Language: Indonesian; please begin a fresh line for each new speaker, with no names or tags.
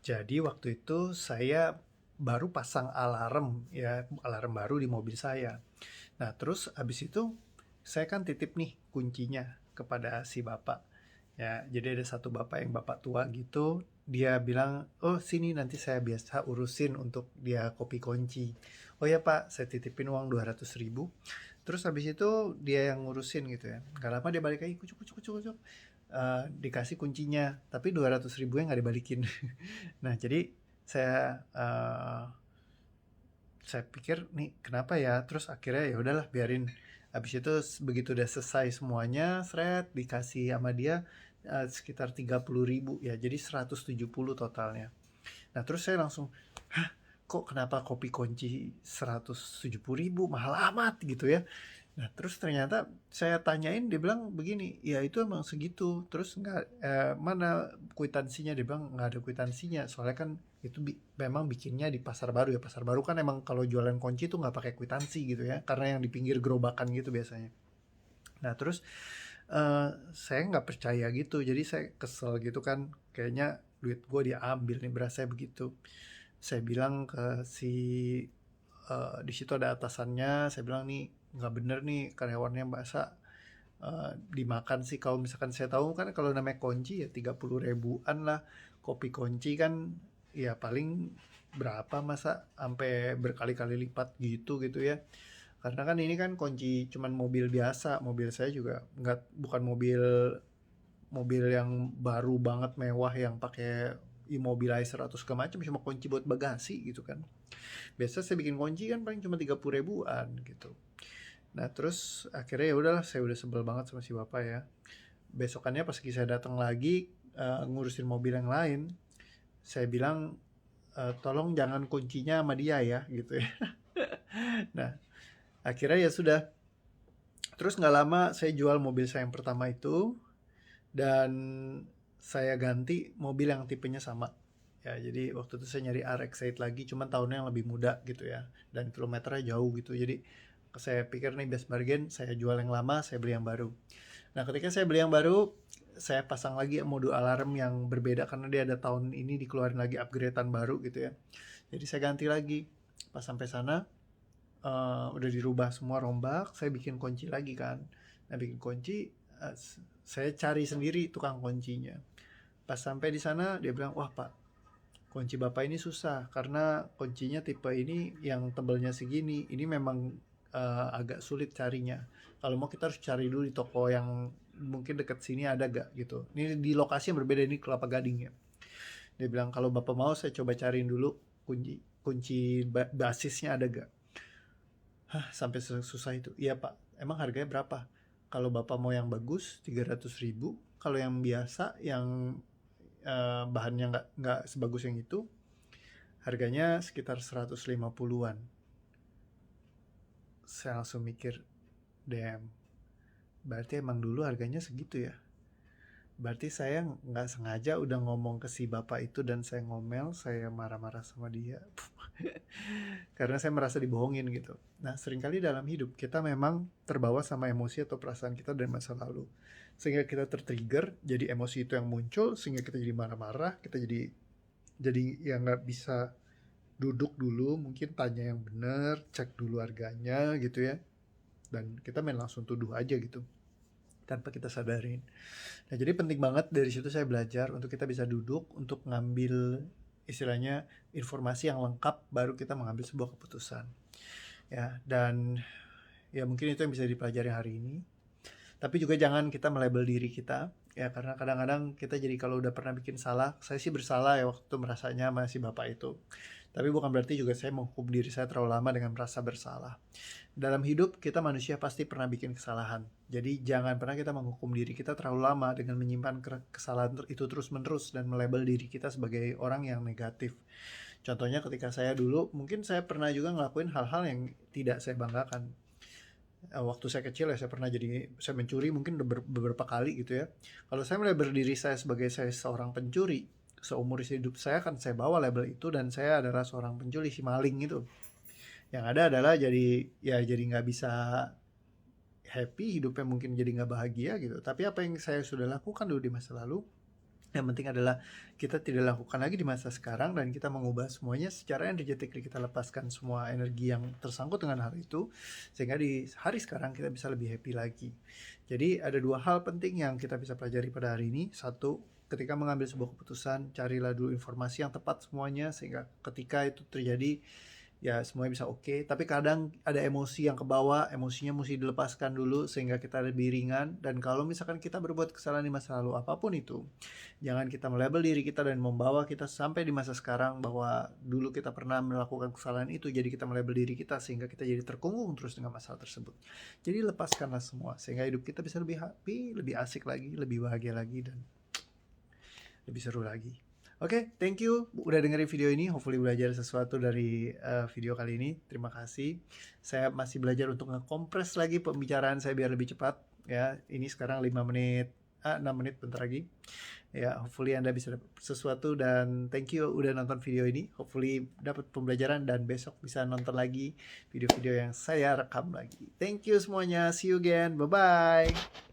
Jadi waktu itu saya baru pasang alarm ya, alarm baru di mobil saya. Nah, terus abis itu saya kan titip nih kuncinya kepada si bapak. Ya, jadi ada satu bapak yang bapak tua gitu, dia bilang, "Oh, sini nanti saya biasa urusin untuk dia kopi kunci." "Oh ya, Pak, saya titipin uang 200.000." Terus habis itu dia yang ngurusin gitu ya. Gak lama dia balik lagi, kucuk kucuk kucuk kucuk. Dikasih kuncinya, tapi 200.000 yang nggak dibalikin. Nah, jadi saya saya pikir nih kenapa ya, terus akhirnya ya udahlah biarin. Habis itu begitu udah selesai semuanya, seret dikasih sama dia sekitar 30.000 ya, jadi 170 totalnya. Nah, terus saya langsung, kok kenapa kopi kunci 170.000, mahal amat gitu ya. Nah, terus ternyata saya tanyain, dia bilang begini, ya itu emang segitu. Terus nggak, mana kwitansinya? Dia bilang nggak ada kwitansinya. Soalnya kan itu memang bikinnya di pasar baru ya. Pasar baru kan emang kalau jualan kunci tuh nggak pakai kwitansi gitu ya. Karena yang di pinggir gerobakan gitu biasanya. Nah, terus saya nggak percaya gitu. Jadi saya kesel gitu kan. Kayaknya duit gue diambil nih, berasa begitu. Saya bilang ke si di situ ada atasannya, saya bilang nih nggak bener nih karyawannya Mbak Sa, dimakan sih. Kalau misalkan saya tahu kan kalau namanya kunci ya 30.000-an lah, kopi kunci kan ya paling berapa, masa sampai berkali-kali lipat gitu gitu ya. Karena kan ini kan kunci cuman mobil biasa, mobil saya juga nggak, bukan mobil mobil yang baru banget mewah yang pakai immobilizer atau segala macam, cuma kunci buat bagasi gitu kan. Biasa saya bikin kunci kan paling cuma 30.000-an gitu. Nah, terus akhirnya ya udahlah, saya udah sebel banget sama si bapak ya. Besokannya pas saya datang lagi ngurusin mobil yang lain, saya bilang, tolong jangan kuncinya sama dia ya gitu ya. Nah, akhirnya ya sudah. Terus nggak lama saya jual mobil saya yang pertama itu, dan saya ganti mobil yang tipenya sama. Ya, jadi waktu itu saya nyari RX-8 lagi, cuman tahunnya yang lebih muda gitu ya. Dan kilometernya jauh gitu. Jadi saya pikir nih best bargain, saya jual yang lama, saya beli yang baru. Nah, ketika saya beli yang baru, saya pasang lagi mode alarm yang berbeda karena dia ada tahun ini dikeluarin lagi upgradean baru gitu ya. Jadi saya ganti lagi. Pas sampai sana, udah dirubah semua, rombak, saya bikin kunci lagi kan. Nah, bikin kunci, saya cari sendiri tukang kuncinya. Pas sampai di sana dia bilang, "Wah, Pak, kunci Bapak ini susah karena kuncinya tipe ini yang tebelnya segini. Ini memang agak sulit carinya. Kalau mau kita harus cari dulu di toko yang mungkin dekat sini ada gak gitu. Ini di lokasi yang berbeda, ini Kelapa Gading ya." Dia bilang, "Kalau Bapak mau saya coba cariin dulu kunci kunci basisnya ada gak?" Hah, sampai susah itu. "Iya, Pak. Emang harganya berapa?" "Kalau Bapak mau yang bagus 300.000, kalau yang biasa yang bahannya nggak sebagus yang itu, harganya sekitar 150-an." Saya langsung mikir, damn, berarti emang dulu harganya segitu ya. Berarti saya nggak sengaja udah ngomong ke si bapak itu dan saya ngomel, saya marah-marah sama dia. Karena saya merasa dibohongin gitu. Nah, seringkali dalam hidup kita memang terbawa sama emosi atau perasaan kita dari masa lalu. Sehingga kita tertrigger, jadi emosi itu yang muncul, sehingga kita jadi marah-marah, kita jadi yang nggak bisa duduk dulu, mungkin tanya yang benar, cek dulu harganya gitu ya. Dan kita main langsung tuduh aja gitu, tanpa kita sadarin. Nah, jadi penting banget dari situ saya belajar untuk kita bisa duduk untuk ngambil istilahnya informasi yang lengkap, baru kita mengambil sebuah keputusan. Ya, dan ya mungkin itu yang bisa dipelajari hari ini. Tapi juga jangan kita melabel diri kita, ya, karena kadang-kadang kita jadi kalau udah pernah bikin salah, saya sih bersalah ya waktu merasanya masih bapak itu. Tapi bukan berarti juga saya menghukum diri saya terlalu lama dengan merasa bersalah. Dalam hidup kita manusia pasti pernah bikin kesalahan. Jadi jangan pernah kita menghukum diri kita terlalu lama dengan menyimpan kesalahan itu terus-menerus dan melabel diri kita sebagai orang yang negatif. Contohnya ketika saya dulu, mungkin saya pernah juga ngelakuin hal-hal yang tidak saya banggakan. Waktu saya kecil ya saya pernah jadi, saya mencuri mungkin beberapa kali gitu ya. Kalau saya mulai berdiri saya sebagai saya seorang pencuri, seumur hidup saya akan saya bawa label itu dan saya adalah seorang pencuri, si maling itu. Yang ada adalah jadi nggak bisa happy hidupnya, mungkin jadi nggak bahagia gitu. Tapi apa yang saya sudah lakukan dulu di masa lalu, Yang penting adalah kita tidak lakukan lagi di masa sekarang dan kita mengubah semuanya secara energetik, kita lepaskan semua energi yang tersangkut dengan hal itu sehingga di hari sekarang kita bisa lebih happy lagi. Jadi ada dua hal penting yang kita bisa pelajari pada hari ini. Satu, ketika mengambil sebuah keputusan, carilah dulu informasi yang tepat semuanya sehingga ketika itu terjadi ya semuanya bisa oke. Tapi kadang ada emosi yang kebawa, emosinya mesti dilepaskan dulu sehingga kita lebih ringan. Dan kalau misalkan kita berbuat kesalahan di masa lalu apapun itu, jangan kita melabel diri kita dan membawa kita sampai di masa sekarang bahwa dulu kita pernah melakukan kesalahan itu, jadi kita melabel diri kita sehingga kita jadi terkungkung terus dengan masalah tersebut. Jadi lepaskanlah semua sehingga hidup kita bisa lebih happy, lebih asik lagi, lebih bahagia lagi, dan lebih seru lagi. Oke, thank you udah dengerin video ini. Hopefully belajar sesuatu dari video kali ini. Terima kasih. Saya masih belajar untuk ngekompres lagi pembicaraan saya biar lebih cepat. Ya, ini sekarang 5 menit, 6 menit bentar lagi. Ya, hopefully Anda bisa dapat sesuatu dan thank you udah nonton video ini. Hopefully dapat pembelajaran dan besok bisa nonton lagi video-video yang saya rekam lagi. Thank you semuanya. See you again. Bye-bye.